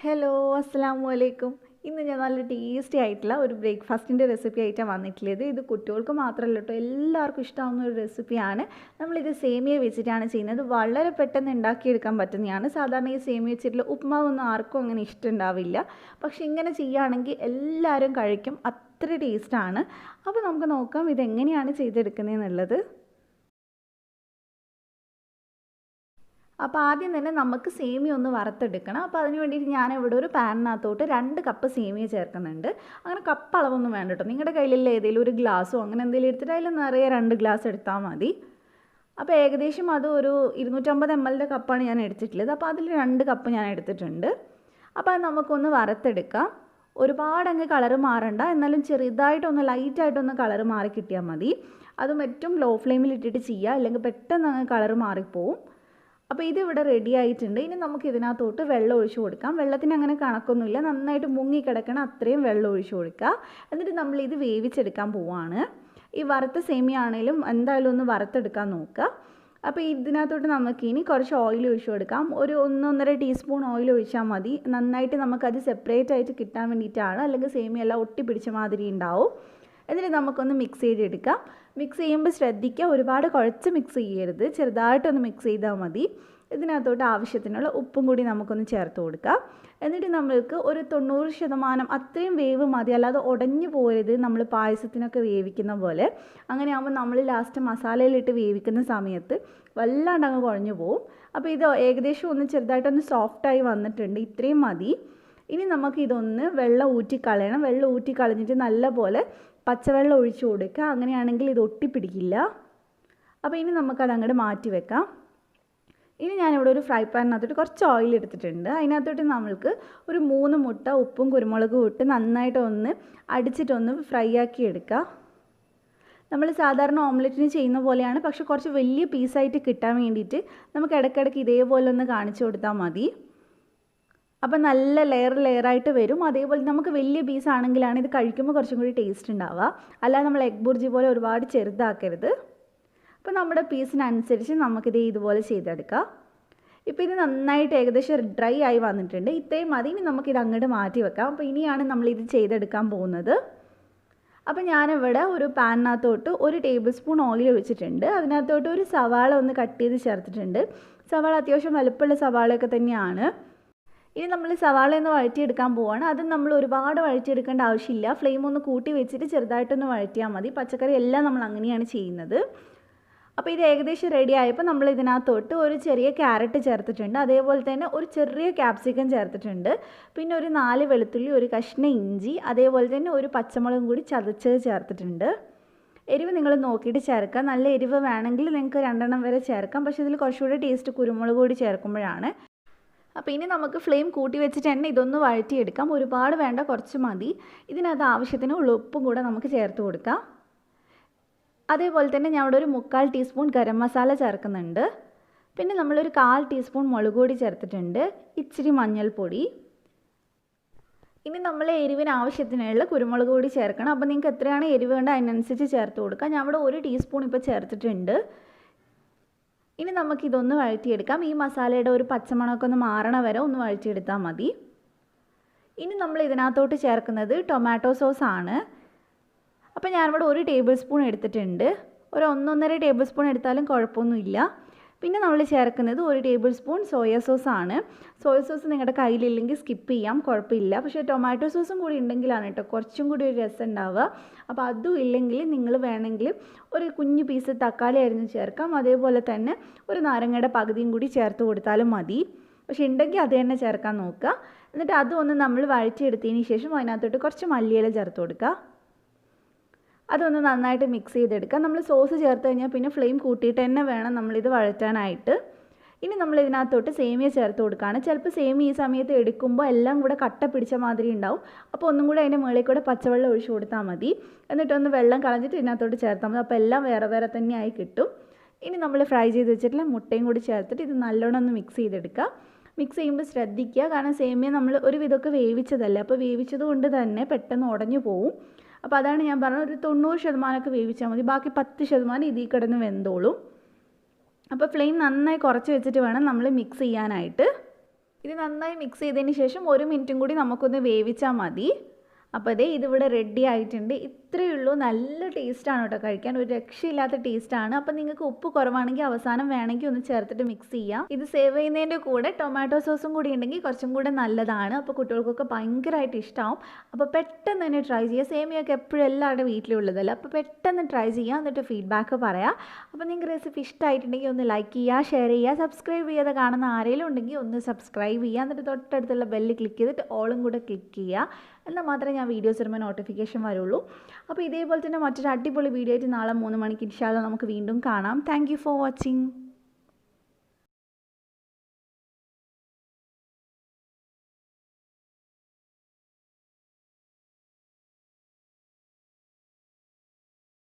Hello അസ്സലാമു അലൈക്കും. ഇന്ന് ഞാൻ നല്ല ടേസ്റ്റി ആയിട്ടുള്ള ഒരു ബ്രേക്ക്ഫാസ്റ്റിൻ്റെ റെസിപ്പി ആയിട്ടാണ് വന്നിട്ടുള്ളത്. ഇത് കുട്ടികൾക്ക് മാത്രമല്ല കേട്ടോ, എല്ലാവർക്കും ഇഷ്ടമാവുന്ന ഒരു റെസിപ്പിയാണ്. നമ്മളിത് സേമിയ വെച്ചിട്ടാണ് ചെയ്യുന്നത്. വളരെ പെട്ടെന്ന് ഉണ്ടാക്കിയെടുക്കാൻ പറ്റുന്നതാണ്. സാധാരണ ഈ സേമിയ വെച്ചിട്ടുള്ള ഉപ്മാവൊന്നും ആർക്കും അങ്ങനെ ഇഷ്ടമുണ്ടാവില്ല. പക്ഷേ ഇങ്ങനെ ചെയ്യുകയാണെങ്കിൽ എല്ലാവരും കഴിക്കും. അത്ര ടേസ്റ്റാണ്. അപ്പോൾ നമുക്ക് നോക്കാം ഇതെങ്ങനെയാണ് ചെയ്തെടുക്കുന്നതെന്നുള്ളത്. അപ്പോൾ ആദ്യം തന്നെ നമുക്ക് സേമിയ ഒന്ന് വറുത്തെടുക്കണം. അപ്പോൾ അതിന് വേണ്ടിയിട്ട് ഞാനിവിടെ ഒരു പാനിനകത്തോട്ട് 2 കപ്പ് സേമിയ ചേർക്കുന്നുണ്ട്. അങ്ങനെ കപ്പ് അളവൊന്നും വേണ്ട കേട്ടോ. നിങ്ങളുടെ കയ്യിലുള്ള ഏതെങ്കിലും ഒരു ഗ്ലാസ്സോ അങ്ങനെ എന്തെങ്കിലും എടുത്തിട്ട് അതിൽ നിറയെ 2 ഗ്ലാസ് എടുത്താൽ മതി. അപ്പോൾ ഏകദേശം അത് ഒരു 250 ml കപ്പാണ് ഞാൻ എടുത്തിട്ടുള്ളത്. അപ്പോൾ അതിൽ 2 കപ്പ് ഞാൻ എടുത്തിട്ടുണ്ട്. അപ്പോൾ അത് നമുക്കൊന്ന് വറുത്തെടുക്കാം. ഒരുപാടങ്ങ് കളറ് മാറണ്ട, എന്നാലും ചെറുതായിട്ടൊന്ന് ലൈറ്റായിട്ടൊന്ന് കളറ് മാറി കിട്ടിയാൽ മതി. അതും ഏറ്റവും ലോ ഫ്ലെയിമിൽ ഇട്ടിട്ട് ചെയ്യുക, അല്ലെങ്കിൽ പെട്ടെന്ന് അങ്ങ് കളറ് മാറിപ്പോവും. അപ്പോൾ ഇതിവിടെ റെഡി ആയിട്ടുണ്ട്. ഇനി നമുക്ക് ഇതിനകത്തോട്ട് വെള്ളം ഒഴിച്ചു കൊടുക്കാം. വെള്ളത്തിന് അങ്ങനെ കണക്കൊന്നുമില്ല, നന്നായിട്ട് മുങ്ങിക്കിടക്കണം അത്രയും വെള്ളം ഒഴിച്ചു കൊടുക്കുക. എന്നിട്ട് നമ്മളിത് വേവിച്ചെടുക്കാൻ പോവുകയാണ്. ഈ വറുത്ത സേമിയ ആണെങ്കിലും എന്തായാലും ഒന്ന് വറുത്തെടുക്കാൻ നോക്കുക. അപ്പോൾ ഇതിനകത്തോട്ട് നമുക്ക് ഇനി കുറച്ച് ഓയിൽ ഒഴിച്ചു കൊടുക്കാം. ഒരു 1-1.5 ടീസ്പൂൺ ഓയിൽ ഒഴിച്ചാൽ മതി. നന്നായിട്ട് നമുക്കത് സെപ്പറേറ്റ് ആയിട്ട് കിട്ടാൻ വേണ്ടിയിട്ടാണ്, അല്ലെങ്കിൽ സേമിയ എല്ലാം ഒട്ടിപ്പിടിച്ച മാതിരി ഉണ്ടാവും. എന്നിട്ട് നമുക്കൊന്ന് മിക്സ് ചെയ്തെടുക്കാം. മിക്സ് ചെയ്യുമ്പോൾ ശ്രദ്ധിക്കുക, ഒരുപാട് കുഴച്ച് മിക്സ് ചെയ്യരുത്, ചെറുതായിട്ടൊന്ന് മിക്സ് ചെയ്താൽ മതി. ഇതിനകത്തോട്ട് ആവശ്യത്തിനുള്ള ഉപ്പും കൂടി നമുക്കൊന്ന് ചേർത്ത് കൊടുക്കാം. എന്നിട്ട് നമ്മൾക്ക് ഒരു 90% അത്രയും വേവ് മതി, അല്ലാതെ ഉടഞ്ഞു പോരുത്. നമ്മൾ പായസത്തിനൊക്കെ വേവിക്കുന്ന പോലെ അങ്ങനെയാകുമ്പോൾ നമ്മൾ ലാസ്റ്റ് മസാലയിലിട്ട് വേവിക്കുന്ന സമയത്ത് വല്ലാണ്ട് അങ്ങ് കുഴഞ്ഞു പോവും. അപ്പോൾ ഇത് ഏകദേശം ഒന്ന് ചെറുതായിട്ടൊന്ന് സോഫ്റ്റായി വന്നിട്ടുണ്ട്. ഇത്രയും മതി. ഇനി നമുക്കിതൊന്ന് വെള്ളം ഊറ്റിക്കളയണം. വെള്ളം ഊറ്റിക്കളഞ്ഞിട്ട് നല്ലപോലെ പച്ചവെള്ളം ഒഴിച്ചു കൊടുക്കുക. അങ്ങനെയാണെങ്കിൽ ഇത് ഒട്ടിപ്പിടിക്കില്ല. അപ്പോൾ ഇനി നമുക്കത് അങ്ങോട്ട് മാറ്റി വെക്കാം. ഇനി ഞാനിവിടെ ഒരു ഫ്രൈ പാനിനകത്തോട്ട് കുറച്ച് ഓയിൽ എടുത്തിട്ടുണ്ട്. അതിനകത്തോട്ട് നമ്മൾക്ക് ഒരു 3 മുട്ട ഉപ്പും കുരുമുളകും ഇട്ട് നന്നായിട്ടൊന്ന് അടിച്ചിട്ടൊന്ന് ഫ്രൈ ആക്കി എടുക്കുക. നമ്മൾ സാധാരണ ഓംലെറ്റിന് ചെയ്യുന്ന പോലെയാണ്, പക്ഷെ കുറച്ച് വലിയ പീസായിട്ട് കിട്ടാൻ വേണ്ടിയിട്ട് നമുക്ക് ഇടയ്ക്കിടയ്ക്ക് ഇതേപോലെ ഒന്ന് കാണിച്ചു കൊടുത്താൽ മതി. അപ്പോൾ നല്ല ലെയറായിട്ട് വരും. അതേപോലെ നമുക്ക് വലിയ പീസ് ആണെങ്കിലാണ് ഇത് കഴിക്കുമ്പോൾ കുറച്ചും കൂടി ടേസ്റ്റ് ഉണ്ടാവുക. അല്ലാതെ നമ്മൾ എഗ് ബുർജി പോലെ ഒരുപാട് ചെറുതാക്കരുത്. അപ്പോൾ നമ്മുടെ പീസിനനുസരിച്ച് നമുക്കിത് ഇതുപോലെ ചെയ്തെടുക്കാം. ഇപ്പോൾ ഇത് നന്നായിട്ട് ഏകദേശം ഡ്രൈ ആയി വന്നിട്ടുണ്ട്. ഇത്രയും മതി. ഇനി നമുക്കിത് അങ്ങോട്ട് മാറ്റി വെക്കാം. അപ്പോൾ ഇനിയാണ് നമ്മളിത് ചെയ്തെടുക്കാൻ പോകുന്നത്. അപ്പോൾ ഞാനിവിടെ ഒരു പാനിനകത്തോട്ട് 1 ടേബിൾ സ്പൂൺ ഓയിൽ ഒഴിച്ചിട്ടുണ്ട്. അതിനകത്തോട്ട് ഒരു സവാള ഒന്ന് കട്ട് ചെയ്ത് ചേർത്തിട്ടുണ്ട്. സവാള അത്യാവശ്യം വലുപ്പമുള്ള സവാളയൊക്കെ തന്നെയാണ്. ഇനി നമ്മൾ സവാള ഒന്ന് വഴറ്റിയെടുക്കാൻ പോവുകയാണ്. അത് നമ്മൾ ഒരുപാട് വഴറ്റിയെടുക്കേണ്ട ആവശ്യമില്ല. ഫ്ലെയിം ഒന്ന് കൂട്ടി വെച്ചിട്ട് ചെറുതായിട്ടൊന്ന് വഴറ്റിയാൽ മതി. പച്ചക്കറി എല്ലാം നമ്മൾ അങ്ങനെയാണ് ചെയ്യുന്നത്. അപ്പോൾ ഇത് ഏകദേശം റെഡി ആയപ്പോൾ നമ്മൾ ഇതിനകത്തോട്ട് ഒരു ചെറിയ ക്യാരറ്റ് ചേർത്തിട്ടുണ്ട്. അതേപോലെ തന്നെ ഒരു ചെറിയ ക്യാപ്സിക്കം ചേർത്തിട്ടുണ്ട്. പിന്നെ ഒരു 4 വെളുത്തുള്ളി, ഒരു കഷ്ണം ഇഞ്ചി, അതേപോലെ തന്നെ ഒരു പച്ചമുളകും കൂടി ചതച്ചത് ചേർത്തിട്ടുണ്ട്. എരിവ് നിങ്ങൾ നോക്കിയിട്ട് ചേർക്കുക. നല്ല എരിവ് വേണമെങ്കിൽ നിങ്ങൾക്ക് 2 എണ്ണം വരെ ചേർക്കാം. പക്ഷേ ഇതിൽ കുറച്ചുകൂടി ടേസ്റ്റ് കുരുമുളക് കൂടി ചേർക്കുമ്പോഴാണ്. അപ്പോൾ ഇനി നമുക്ക് ഫ്ലെയിം കൂട്ടി വെച്ചിട്ട് തന്നെ ഇതൊന്ന് വഴറ്റിയെടുക്കാം. ഒരുപാട് വേണ്ട, കുറച്ച് മതി. ഇതിനകത്ത് ആവശ്യത്തിന് ഉപ്പും കൂടെ നമുക്ക് ചേർത്ത് കൊടുക്കാം. അതേപോലെ തന്നെ ഞാൻ ഇവിടെ ഒരു 3/4 ടീസ്പൂൺ ഗരം മസാല ചേർക്കുന്നുണ്ട്. പിന്നെ നമ്മളൊരു 1/4 ടീസ്പൂൺ മുളക് പൊടി ചേർത്തിട്ടുണ്ട്. ഇച്ചിരി മഞ്ഞൾപ്പൊടി. ഇനി നമ്മൾ എരിവിന് ആവശ്യത്തിനുള്ള കുരുമുളക് പൊടി ചേർക്കണം. അപ്പോൾ നിങ്ങൾക്ക് എത്രയാണ് എരിവ് വേണ്ടത് അതിനനുസരിച്ച് ചേർത്ത് കൊടുക്കാം. ഞാൻ ഇവിടെ 1 ടീസ്പൂൺ ഇപ്പോൾ ചേർത്തിട്ടുണ്ട്. ഇനി നമുക്കിതൊന്ന് വഴറ്റിയെടുക്കാം. ഈ മസാലയുടെ ഒരു പച്ചമണമൊക്കെ ഒന്ന് മാറണ വരെ ഒന്ന് വഴറ്റിയെടുത്താൽ മതി. ഇനി നമ്മൾ ഇതിനകത്തോട്ട് ചേർക്കുന്നത് ടൊമാറ്റോ സോസാണ്. അപ്പോൾ ഞാനിവിടെ 1 ടേബിൾ സ്പൂൺ എടുത്തിട്ടുണ്ട്. ഒരു 1-1.5 ടേബിൾ സ്പൂൺ എടുത്താലും കുഴപ്പമൊന്നുമില്ല. പിന്നെ നമ്മൾ ചേർക്കുന്നത് 1 ടേബിൾ സ്പൂൺ സോയ സോസാണ്. സോയ സോസ് നിങ്ങളുടെ കയ്യിലില്ലെങ്കിൽ സ്കിപ്പ് ചെയ്യാം, കുഴപ്പമില്ല. പക്ഷേ ടൊമാറ്റോ സോസും കൂടി ഉണ്ടെങ്കിലാണ് കേട്ടോ കുറച്ചും കൂടി ഒരു രസം ഉണ്ടാവുക. അപ്പോൾ അതും ഇല്ലെങ്കിൽ നിങ്ങൾ വേണമെങ്കിൽ ഒരു കുഞ്ഞു പീസ് തക്കാളി അരിഞ്ഞ് ചേർക്കാം. അതേപോലെ തന്നെ ഒരു നാരങ്ങയുടെ പകുതിയും കൂടി ചേർത്ത് കൊടുത്താലും മതി. പക്ഷേ ഉണ്ടെങ്കിൽ അത് തന്നെ ചേർക്കാൻ നോക്കുക. എന്നിട്ട് അതൊന്ന് നമ്മൾ വഴറ്റിയെടുത്തതിന് ശേഷം അതിനകത്തോട്ട് കുറച്ച് മല്ലിയില ചേർത്ത് കൊടുക്കുക. അതൊന്ന് നന്നായിട്ട് മിക്സ് ചെയ്തെടുക്കുക. നമ്മൾ സോസ് ചേർത്ത് കഴിഞ്ഞാൽ പിന്നെ ഫ്ലെയിം കൂട്ടിയിട്ട് തന്നെ വേണം നമ്മളിത് വഴറ്റാനായിട്ട്. ഇനി നമ്മൾ ഇതിനകത്തോട്ട് സേമിയ ചേർത്ത് കൊടുക്കുകയാണ്. ചിലപ്പോൾ സേമിയ ഈ സമയത്ത് എടുക്കുമ്പോൾ എല്ലാം കൂടെ കട്ട പിടിച്ച മാതിരി ഉണ്ടാവും. അപ്പോൾ ഒന്നും കൂടെ അതിൻ്റെ മുകളിൽ കൂടെ പച്ചവെള്ളം ഒഴിച്ചു കൊടുത്താൽ മതി. എന്നിട്ടൊന്ന് വെള്ളം കളഞ്ഞിട്ട് ഇതിനകത്തോട്ട് ചേർത്താൽ മതി. അപ്പോൾ എല്ലാം വേറെ വേറെ തന്നെ ആയി കിട്ടും. ഇനി നമ്മൾ ഫ്രൈ ചെയ്ത് വെച്ചിട്ടുള്ള മുട്ടയും കൂടി ചേർത്തിട്ട് ഇത് നല്ലോണം ഒന്ന് മിക്സ് ചെയ്തെടുക്കുക. മിക്സ് ചെയ്യുമ്പോൾ ശ്രദ്ധിക്കുക, കാരണം സേമിയ നമ്മൾ ഒരു വിധമൊക്കെ വേവിച്ചതല്ല. അപ്പോൾ വേവിച്ചത് കൊണ്ട് തന്നെ പെട്ടെന്ന് ഉടഞ്ഞു പോവും. അപ്പോൾ അതാണ് ഞാൻ പറഞ്ഞത്, ഒരു 90% വേവിച്ചാൽ മതി. ബാക്കി 10% ഇതിൽ കിടന്ന് വെന്തോളും. അപ്പോൾ ഫ്ലെയിം നന്നായി കുറച്ച് വെച്ചിട്ട് വേണം നമ്മൾ മിക്സ് ചെയ്യാനായിട്ട്. ഇത് നന്നായി മിക്സ് ചെയ്തതിന് ശേഷം 1 മിനിറ്റും കൂടി നമുക്കൊന്ന് വേവിച്ചാൽ മതി. അപ്പോൾ ദേ ഇതിവിടെ റെഡി ആയിട്ടുണ്ട്. ഇത്രയേ ഉള്ളൂ. നല്ല ടേസ്റ്റാണ് കേട്ടോ കഴിക്കാൻ. ഒരു രക്ഷയില്ലാത്ത ടേസ്റ്റാണ്. അപ്പോൾ നിങ്ങൾക്ക് ഉപ്പ് കുറവാണെങ്കിൽ അവസാനം വേണമെങ്കിൽ ഒന്ന് ചേർത്തിട്ട് മിക്സ് ചെയ്യാം. ഇത് സേവ് ചെയ്യുന്നതിൻ്റെ കൂടെ ടൊമാറ്റോ സോസും കൂടി ഉണ്ടെങ്കിൽ കുറച്ചും കൂടെ നല്ലതാണ്. അപ്പോൾ കുട്ടികൾക്കൊക്കെ ഭയങ്കരമായിട്ട് ഇഷ്ടമാവും. അപ്പോൾ പെട്ടെന്ന് തന്നെ ട്രൈ ചെയ്യുക. സേമിയൊക്കെ എപ്പോഴും എല്ലാവരുടെ വീട്ടിലുള്ളതല്ല. അപ്പോൾ പെട്ടെന്ന് ട്രൈ ചെയ്യുക, എന്നിട്ട് ഫീഡ്ബാക്ക് പറയാം. അപ്പോൾ നിങ്ങൾക്ക് റെസിപ്പി ഇഷ്ടമായിട്ടുണ്ടെങ്കിൽ ഒന്ന് ലൈക്ക് ചെയ്യുക, ഷെയർ ചെയ്യുക, സബ്സ്ക്രൈബ് ചെയ്യാതെ കാണുന്ന ആരെങ്കിലും ഉണ്ടെങ്കിൽ ഒന്ന് സബ്സ്ക്രൈബ് ചെയ്യുക, എന്നിട്ട് തൊട്ടടുത്തുള്ള ബെല്ല് ക്ലിക്ക് ചെയ്തിട്ട് ഓളും കൂടെ ക്ലിക്ക് ചെയ്യുക. എന്നാൽ മാത്രമേ ഞാൻ വീഡിയോസ് വരുമ്പോൾ നോട്ടിഫിക്കേഷൻ വരുള്ളൂ. അപ്പോൾ ഇതേപോലെ തന്നെ മറ്റൊരു അടിപൊളി വീഡിയോ ആയിട്ട് നാളെ 3 മണിക്ക് ഇൻഷാ അല്ലാഹ് നമുക്ക് വീണ്ടും കാണാം. Thank you for watching.